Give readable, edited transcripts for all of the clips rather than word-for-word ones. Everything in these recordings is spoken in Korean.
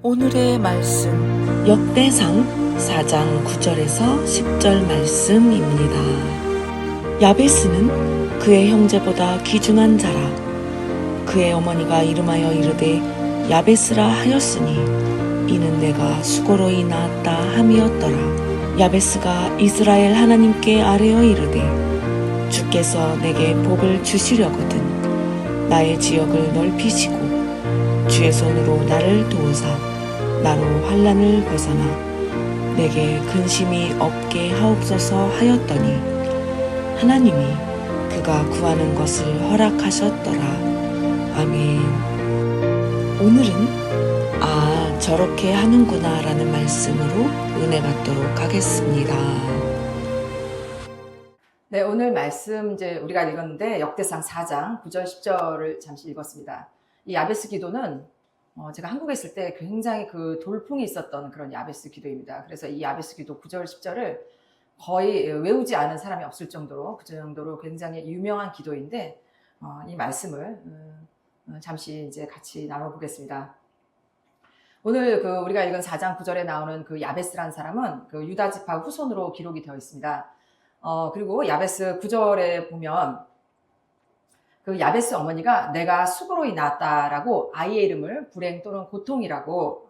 오늘의 말씀 역대상 4장 9절에서 10절 말씀입니다. 야베스는 그의 형제보다 귀중한 자라. 그의 어머니가 이름하여 이르되 야베스라 하였으니 이는 내가 수고로이 낳았다 함이었더라. 야베스가 이스라엘 하나님께 아뢰어 이르되 주께서 내게 복을 주시려거든 나의 지역을 넓히시고 주의 손으로 나를 도우사 나로 환난을 벗어나 내게 근심이 없게 하옵소서 하였더니 하나님이 그가 구하는 것을 허락하셨더라. 아멘. 오늘은 저렇게 하는구나 라는 말씀으로 은혜 받도록 하겠습니다. 네, 오늘 말씀 이제 우리가 읽었는데 역대상 4장 9절 10절을 잠시 읽었습니다. 이 야베스 기도는 제가 한국에 있을 때 굉장히 그 돌풍이 있었던 그런 야베스 기도입니다. 그래서 이 야베스 기도 9절 10절을 거의 외우지 않은 사람이 없을 정도로 그 정도로 굉장히 유명한 기도인데 이 말씀을 잠시 이제 같이 나눠보겠습니다. 오늘 우리가 읽은 4장 9절에 나오는 그 야베스라는 사람은 그 유다 지파 후손으로 기록이 되어 있습니다. 그리고 야베스 9절에 보면 그 야베스 어머니가 내가 수고로이 낳았다라고 아이의 이름을 불행 또는 고통이라고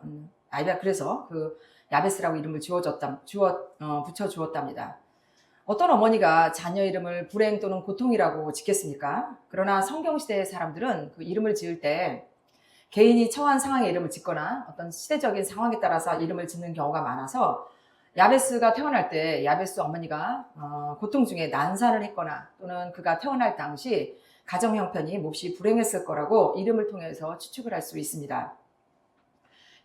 그래서 그 야베스라고 이름을 붙여주었답니다. 어떤 어머니가 자녀 이름을 불행 또는 고통이라고 짓겠습니까? 그러나 성경시대의 사람들은 그 이름을 지을 때 개인이 처한 상황에 이름을 짓거나 어떤 시대적인 상황에 따라서 이름을 짓는 경우가 많아서 야베스가 태어날 때 야베스 어머니가 고통 중에 난산을 했거나 또는 그가 태어날 당시 가정 형편이 몹시 불행했을 거라고 이름을 통해서 추측을 할 수 있습니다.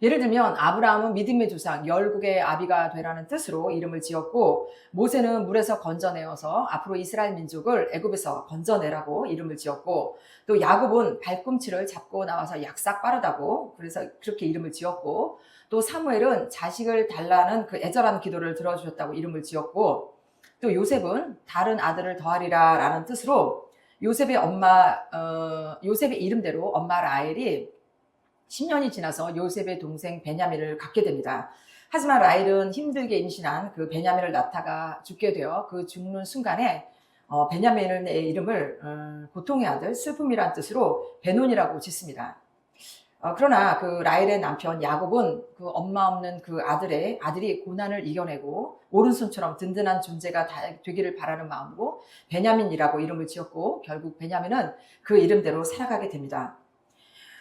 예를 들면 아브라함은 믿음의 조상 열국의 아비가 되라는 뜻으로 이름을 지었고 모세는 물에서 건져내어서 앞으로 이스라엘 민족을 애굽에서 건져내라고 이름을 지었고 또 야곱은 발꿈치를 잡고 나와서 약삭 빠르다고 그래서 그렇게 이름을 지었고 또 사무엘은 자식을 달라는 그 애절한 기도를 들어주셨다고 이름을 지었고 또 요셉은 다른 아들을 더하리라 라는 뜻으로 요셉의 이름대로 엄마 라헬이 10년이 지나서 요셉의 동생 베냐민을 갖게 됩니다. 하지만 라헬은 힘들게 임신한 그 베냐민을 낳다가 죽게 되어 그 죽는 순간에 베냐민의 이름을 고통의 아들, 슬픔이란 뜻으로 베논이라고 짓습니다. 그러나 그 라헬의 남편 야곱은 그 엄마 없는 그 아들이 고난을 이겨내고 오른손처럼 든든한 존재가 되기를 바라는 마음으로 베냐민이라고 이름을 지었고 결국 베냐민은 그 이름대로 살아가게 됩니다.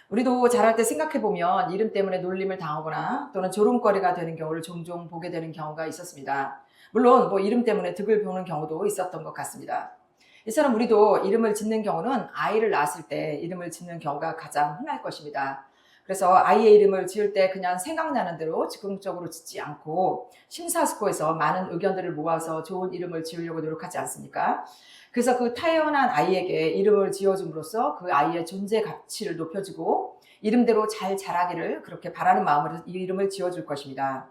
우리도 자랄 때 생각해보면 이름 때문에 놀림을 당하거나 또는 조롱거리가 되는 경우를 종종 보게 되는 경우가 있었습니다. 물론 이름 때문에 득을 보는 경우도 있었던 것 같습니다. 이처럼 우리도 이름을 짓는 경우는 아이를 낳았을 때 이름을 짓는 경우가 가장 흔할 것입니다. 그래서 아이의 이름을 지을 때 그냥 생각나는 대로 즉흥적으로 짓지 않고 심사숙고해서 많은 의견들을 모아서 좋은 이름을 지으려고 노력하지 않습니까? 그래서 그 태어난 아이에게 이름을 지어줌으로써 그 아이의 존재 가치를 높여주고 이름대로 잘 자라기를 그렇게 바라는 마음으로 이 이름을 지어줄 것입니다.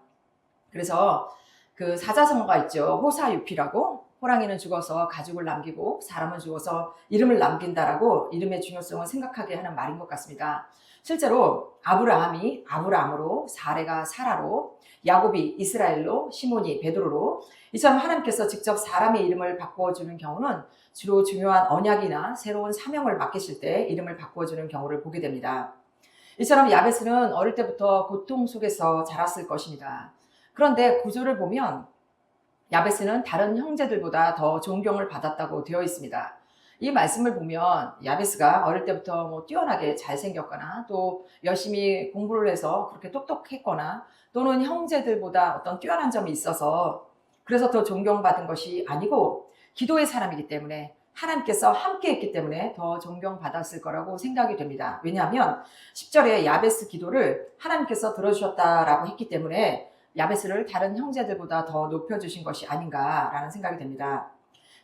그래서 그 사자성어가 있죠. 호사유피라고 호랑이는 죽어서 가죽을 남기고 사람은 죽어서 이름을 남긴다라고 이름의 중요성을 생각하게 하는 말인 것 같습니다. 실제로 아브라함이 아브라함으로 사레가 사라로 야곱이 이스라엘로 시몬이 베드로로 이처럼 하나님께서 직접 사람의 이름을 바꿔주는 경우는 주로 중요한 언약이나 새로운 사명을 맡기실 때 이름을 바꿔주는 경우를 보게 됩니다. 이처럼 야베스는 어릴 때부터 고통 속에서 자랐을 것입니다. 그런데 구절을 보면 야베스는 다른 형제들보다 더 존경을 받았다고 되어 있습니다. 이 말씀을 보면 야베스가 어릴 때부터 뛰어나게 잘생겼거나 또 열심히 공부를 해서 그렇게 똑똑했거나 또는 형제들보다 어떤 뛰어난 점이 있어서 그래서 더 존경받은 것이 아니고 기도의 사람이기 때문에 하나님께서 함께 했기 때문에 더 존경받았을 거라고 생각이 됩니다. 왜냐하면 10절에 야베스 기도를 하나님께서 들어주셨다라고 했기 때문에 야베스를 다른 형제들보다 더 높여주신 것이 아닌가라는 생각이 됩니다.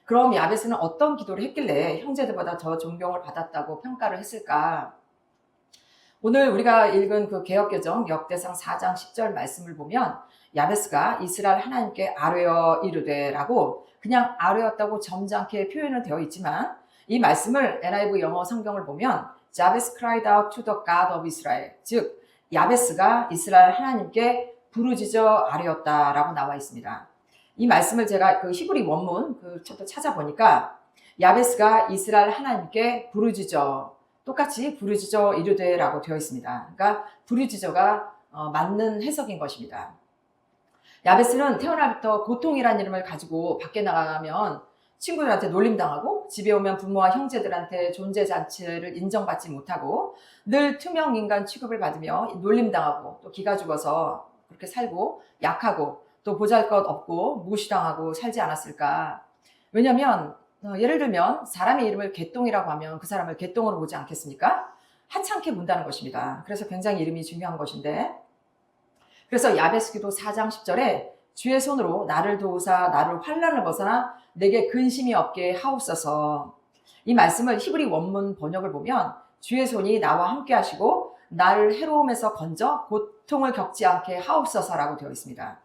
그럼 야베스는 어떤 기도를 했길래 형제들보다 더 존경을 받았다고 평가를 했을까? 오늘 우리가 읽은 그 개역개정 역대상 4장 10절 말씀을 보면 야베스가 이스라엘 하나님께 아뢰어 이르되라고 그냥 아뢰었다고 점잖게 표현은 되어 있지만 이 말씀을 NIV 영어 성경을 보면 Jabez cried out to the God of Israel, 즉 야베스가 이스라엘 하나님께 부르짖어 아뢰었다라고 나와 있습니다. 이 말씀을 제가 그 히브리 원문 찾아보니까 야베스가 이스라엘 하나님께 부르짖어, 똑같이 부르짖어 이르되라고 되어 있습니다. 그러니까 부르짖어가 맞는 해석인 것입니다. 야베스는 태어날부터 고통이라는 이름을 가지고 밖에 나가면 친구들한테 놀림당하고 집에 오면 부모와 형제들한테 존재 자체를 인정받지 못하고 늘 투명 인간 취급을 받으며 놀림당하고 또 기가 죽어서 그렇게 살고 약하고 또 보잘것없고 무시당하고 살지 않았을까. 왜냐하면 예를 들면 사람의 이름을 개똥이라고 하면 그 사람을 개똥으로 보지 않겠습니까? 하찮게 본다는 것입니다. 그래서 굉장히 이름이 중요한 것인데, 그래서 야베스기도 4장 10절에 주의 손으로 나를 도우사 나를 환난을 벗어나 내게 근심이 없게 하옵소서. 이 말씀을 히브리 원문 번역을 보면 주의 손이 나와 함께 하시고 나를 해로움에서 건져 고통을 겪지 않게 하옵소서라고 되어 있습니다.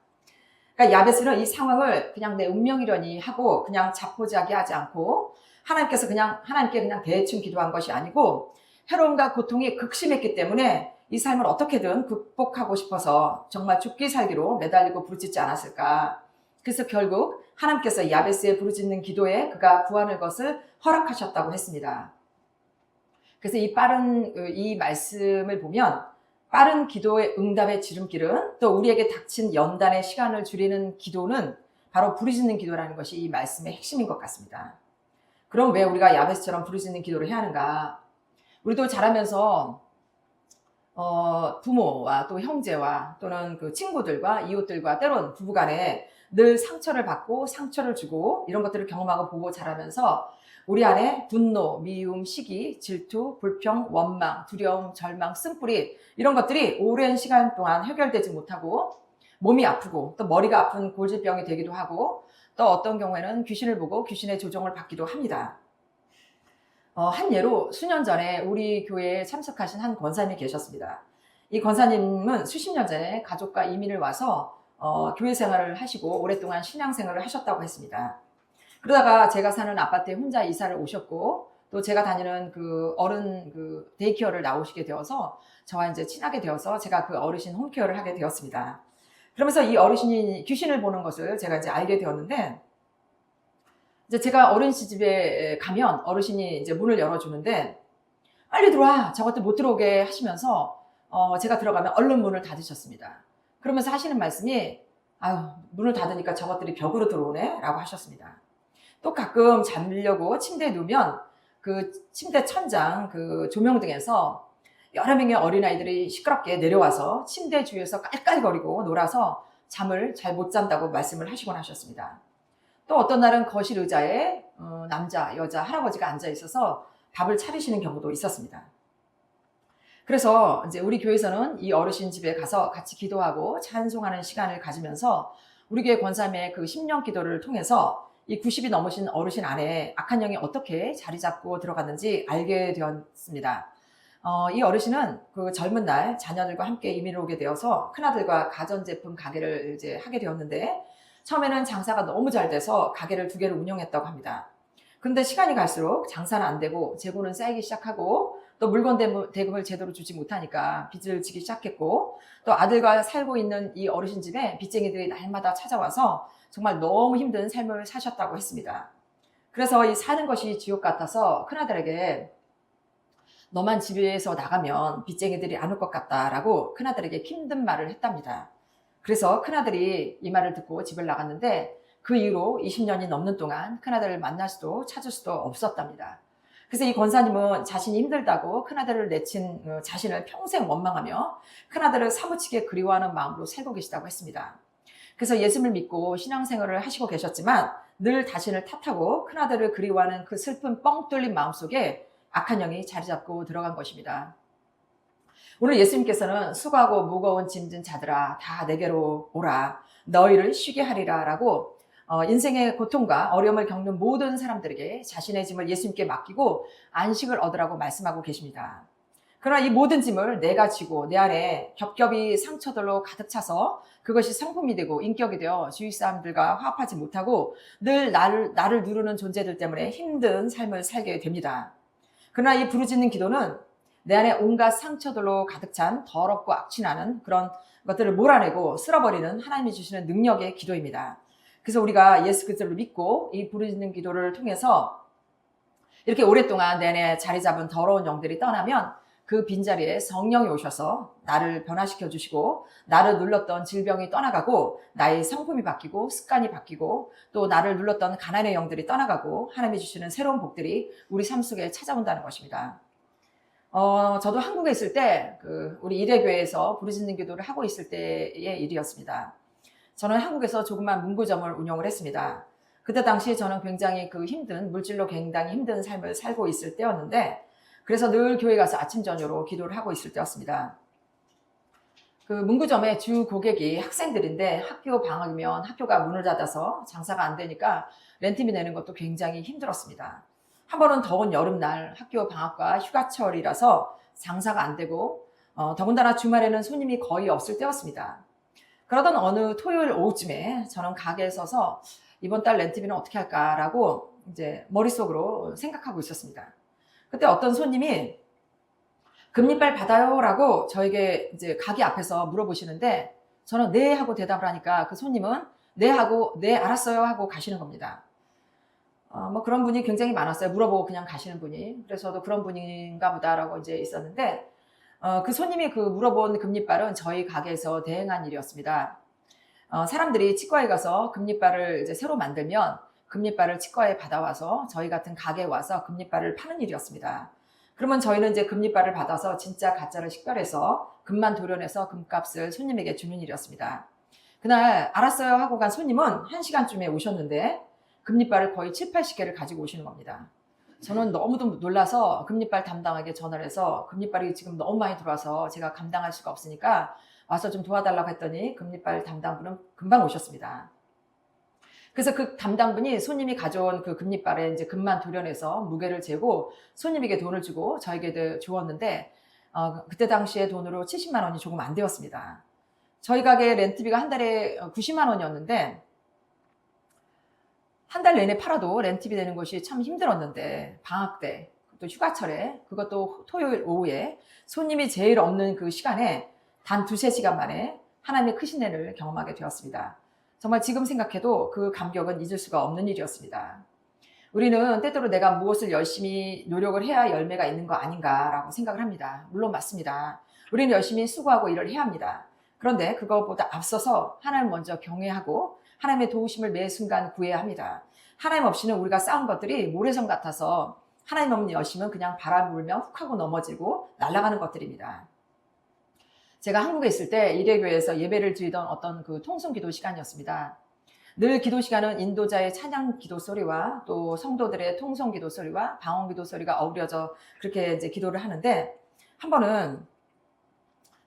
그러니까 야베스는 이 상황을 그냥 내 운명이려니 하고 그냥 자포자기하지 않고 하나님께 그냥 대충 기도한 것이 아니고 해로움과 고통이 극심했기 때문에 이 삶을 어떻게든 극복하고 싶어서 정말 죽기 살기로 매달리고 부르짖지 않았을까. 그래서 결국 하나님께서 야베스의 부르짖는 기도에 그가 구하는 것을 허락하셨다고 했습니다. 그래서 이 말씀을 보면 빠른 기도의 응답의 지름길은 또 우리에게 닥친 연단의 시간을 줄이는 기도는 바로 부르짖는 기도라는 것이 이 말씀의 핵심인 것 같습니다. 그럼 왜 우리가 야베스처럼 부르짖는 기도를 해야 하는가? 우리도 자라면서 부모와 또 형제와 또는 그 친구들과 이웃들과 때론 부부간에 늘 상처를 받고 상처를 주고 이런 것들을 경험하고 보고 자라면서 우리 안에 분노, 미움, 시기, 질투, 불평, 원망, 두려움, 절망, 쓴뿌리 이런 것들이 오랜 시간 동안 해결되지 못하고 몸이 아프고 또 머리가 아픈 골질병이 되기도 하고 또 어떤 경우에는 귀신을 보고 귀신의 조종을 받기도 합니다. 한 예로 수년 전에 우리 교회에 참석하신 한 권사님이 계셨습니다. 이 권사님은 수십 년 전에 가족과 이민을 와서 교회 생활을 하시고 오랫동안 신앙 생활을 하셨다고 했습니다. 그러다가 제가 사는 아파트에 혼자 이사를 오셨고 또 제가 다니는 그 어른 그 데이케어를 나오시게 되어서 저와 이제 친하게 되어서 제가 그 어르신 홈케어를 하게 되었습니다. 그러면서 이 어르신이 귀신을 보는 것을 제가 이제 알게 되었는데 이제 제가 어르신 집에 가면 어르신이 이제 문을 열어주는데 빨리 들어와 저것들 못 들어오게 하시면서 제가 들어가면 얼른 문을 닫으셨습니다. 그러면서 하시는 말씀이 아유 문을 닫으니까 저것들이 벽으로 들어오네 라고 하셨습니다. 또 가끔 잠들려고 침대에 누우면 그 침대 천장 그 조명등에서 여러 명의 어린아이들이 시끄럽게 내려와서 침대 주위에서 깔깔거리고 놀아서 잠을 잘 못 잔다고 말씀을 하시곤 하셨습니다. 또 어떤 날은 거실 의자에 남자, 여자, 할아버지가 앉아 있어서 밥을 차리시는 경우도 있었습니다. 그래서 이제 우리 교회에서는 이 어르신 집에 가서 같이 기도하고 찬송하는 시간을 가지면서 우리 교회 권사님의 그 심령 기도를 통해서 이 90이 넘으신 어르신 안에 악한 영이 어떻게 자리 잡고 들어갔는지 알게 되었습니다. 이 어르신은 그 젊은 날 자녀들과 함께 이민을 오게 되어서 큰아들과 가전제품 가게를 이제 하게 되었는데 처음에는 장사가 너무 잘 돼서 가게를 2개를 운영했다고 합니다. 근데 시간이 갈수록 장사는 안 되고 재고는 쌓이기 시작하고 또 물건 대금을 제대로 주지 못하니까 빚을 지기 시작했고 또 아들과 살고 있는 이 어르신 집에 빚쟁이들이 날마다 찾아와서 정말 너무 힘든 삶을 사셨다고 했습니다. 그래서 이 사는 것이 지옥 같아서 큰아들에게 너만 집에서 나가면 빚쟁이들이 안 올 것 같다라고 큰아들에게 힘든 말을 했답니다. 그래서 큰아들이 이 말을 듣고 집을 나갔는데 그 이후로 20년이 넘는 동안 큰아들을 만날 수도 찾을 수도 없었답니다. 그래서 이 권사님은 자신이 힘들다고 큰아들을 내친 자신을 평생 원망하며 큰아들을 사무치게 그리워하는 마음으로 살고 계시다고 했습니다. 그래서 예수를 믿고 신앙생활을 하시고 계셨지만 늘 자신을 탓하고 큰아들을 그리워하는 그 슬픈 뻥 뚫린 마음속에 악한 영이 자리 잡고 들어간 것입니다. 오늘 예수님께서는 수고하고 무거운 짐진 자들아 다 내게로 오라 너희를 쉬게 하리라 라고 인생의 고통과 어려움을 겪는 모든 사람들에게 자신의 짐을 예수님께 맡기고 안식을 얻으라고 말씀하고 계십니다. 그러나 이 모든 짐을 내가 지고 내 안에 겹겹이 상처들로 가득 차서 그것이 성품이 되고 인격이 되어 주위 사람들과 화합하지 못하고 늘 나를 누르는 존재들 때문에 힘든 삶을 살게 됩니다. 그러나 이 부르짖는 기도는 내 안에 온갖 상처들로 가득 찬 더럽고 악취나는 그런 것들을 몰아내고 쓸어버리는 하나님이 주시는 능력의 기도입니다. 그래서 우리가 예수 그리스도를 믿고 이 부르짖는 기도를 통해서 이렇게 오랫동안 내 안에 자리 잡은 더러운 영들이 떠나면 그 빈자리에 성령이 오셔서 나를 변화시켜 주시고 나를 눌렀던 질병이 떠나가고 나의 성품이 바뀌고 습관이 바뀌고 또 나를 눌렀던 가난의 영들이 떠나가고 하나님이 주시는 새로운 복들이 우리 삶 속에 찾아온다는 것입니다. 저도 한국에 있을 때 우리 일회교회에서 부르짖는 기도를 하고 있을 때의 일이었습니다. 저는 한국에서 조그만 문구점을 운영을 했습니다. 그때 당시 저는 굉장히 물질로 굉장히 힘든 삶을 살고 있을 때였는데, 그래서 늘 교회 가서 아침 저녁으로 기도를 하고 있을 때였습니다. 그 문구점의 주 고객이 학생들인데 학교 방학이면 학교가 문을 닫아서 장사가 안 되니까 렌트비 내는 것도 굉장히 힘들었습니다. 한 번은 더운 여름날 학교 방학과 휴가철이라서 장사가 안 되고 더군다나 주말에는 손님이 거의 없을 때였습니다. 그러던 어느 토요일 오후쯤에 저는 가게에 서서 이번 달 렌트비는 어떻게 할까라고 이제 머릿속으로 생각하고 있었습니다. 그때 어떤 손님이 금리빨 받아요라고 저에게 이제 가게 앞에서 물어보시는데 저는 네 하고 대답을 하니까 그 손님은 네 하고 네 알았어요 하고 가시는 겁니다. 그런 분이 굉장히 많았어요. 물어보고 그냥 가시는 분이. 그래서 저도 그런 분인가 보다라고 이제 있었는데 그 손님이 물어본 금리빨은 저희 가게에서 대행한 일이었습니다. 사람들이 치과에 가서 금리빨을 이제 새로 만들면 금리빨을 치과에 받아와서 저희 같은 가게에 와서 금리빨을 파는 일이었습니다. 그러면 저희는 이제 금리빨을 받아서 진짜 가짜를 식별해서 금만 도려내서 금값을 손님에게 주는 일이었습니다. 그날 알았어요 하고 간 손님은 1시간쯤에 오셨는데 금리빨을 거의 7, 80개를 가지고 오시는 겁니다. 저는 너무도 놀라서 금리빨 담당에게 전화를 해서 금리빨이 지금 너무 많이 들어와서 제가 감당할 수가 없으니까 와서 좀 도와달라고 했더니 금리빨 담당분은 금방 오셨습니다. 그래서 그 담당분이 손님이 가져온 그 금리빨에 이제 금만 도려내서 무게를 재고 손님에게 돈을 주고 저에게 주었는데 그때 당시에 돈으로 70만 원이 조금 안 되었습니다. 저희 가게 렌트비가 한 달에 90만 원이었는데 한 달 내내 팔아도 렌트비 내는 것이 참 힘들었는데 방학 때 또 휴가철에 그것도 토요일 오후에 손님이 제일 없는 그 시간에 단 2-3시간 만에 하나님의 크신 은혜를 경험하게 되었습니다. 정말 지금 생각해도 그 감격은 잊을 수가 없는 일이었습니다. 우리는 때때로 내가 무엇을 열심히 노력을 해야 열매가 있는 거 아닌가라고 생각을 합니다. 물론 맞습니다. 우리는 열심히 수고하고 일을 해야 합니다. 그런데 그것보다 앞서서 하나님 먼저 경외하고 하나님의 도우심을 매 순간 구해야 합니다. 하나님 없이는 우리가 쌓은 것들이 모래성 같아서 하나님 없는 열심은 그냥 바람 불면 훅 하고 넘어지고 날아가는 것들입니다. 제가 한국에 있을 때 일회교회에서 예배를 드리던 어떤 통성 기도 시간이었습니다. 늘 기도 시간은 인도자의 찬양 기도 소리와 또 성도들의 통성 기도 소리와 방언 기도 소리가 어우러져 그렇게 이제 기도를 하는데 한 번은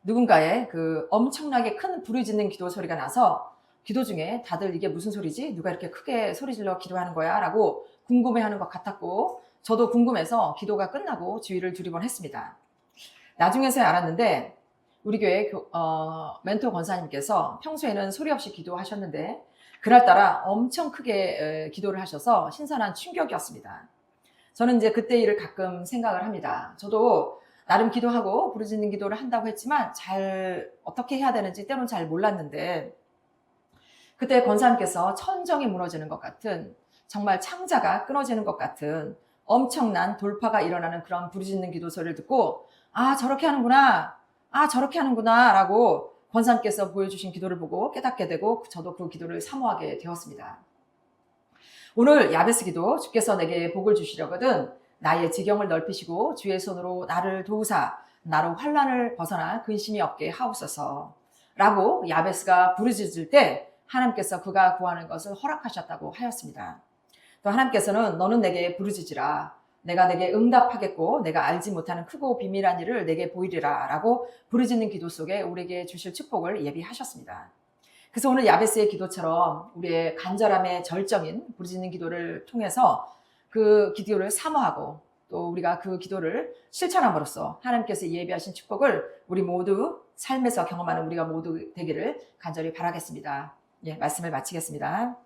누군가의 엄청나게 큰 불을 짓는 기도 소리가 나서 기도 중에 다들 이게 무슨 소리지? 누가 이렇게 크게 소리 질러 기도하는 거야? 라고 궁금해하는 것 같았고 저도 궁금해서 기도가 끝나고 주의를 두리번했습니다. 나중에서야 알았는데 우리 교회 멘토 권사님께서 평소에는 소리 없이 기도하셨는데 그날따라 엄청 크게 기도를 하셔서 신선한 충격이었습니다. 저는 이제 그때 일을 가끔 생각을 합니다. 저도 나름 기도하고 부르짖는 기도를 한다고 했지만 어떻게 해야 되는지 때로는 잘 몰랐는데 그때 권사님께서 천정이 무너지는 것 같은 정말 창자가 끊어지는 것 같은 엄청난 돌파가 일어나는 그런 부르짖는 기도 소리를 듣고 저렇게 하는구나 저렇게 하는구나 라고 권사님께서 보여주신 기도를 보고 깨닫게 되고 저도 그 기도를 사모하게 되었습니다. 오늘 야베스 기도 주께서 내게 복을 주시려거든 나의 지경을 넓히시고 주의 손으로 나를 도우사 나로 환난을 벗어나 근심이 없게 하옵소서 라고 야베스가 부르짖을 때 하나님께서 그가 구하는 것을 허락하셨다고 하였습니다. 또 하나님께서는 너는 내게 부르짖으라 내가 내게 응답하겠고 내가 알지 못하는 크고 비밀한 일을 내게 보이리라 라고 부르짖는 기도 속에 우리에게 주실 축복을 예비하셨습니다. 그래서 오늘 야베스의 기도처럼 우리의 간절함의 절정인 부르짖는 기도를 통해서 그 기도를 사모하고 또 우리가 그 기도를 실천함으로써 하나님께서 예비하신 축복을 우리 모두 삶에서 경험하는 우리가 모두 되기를 간절히 바라겠습니다. 말씀을 마치겠습니다.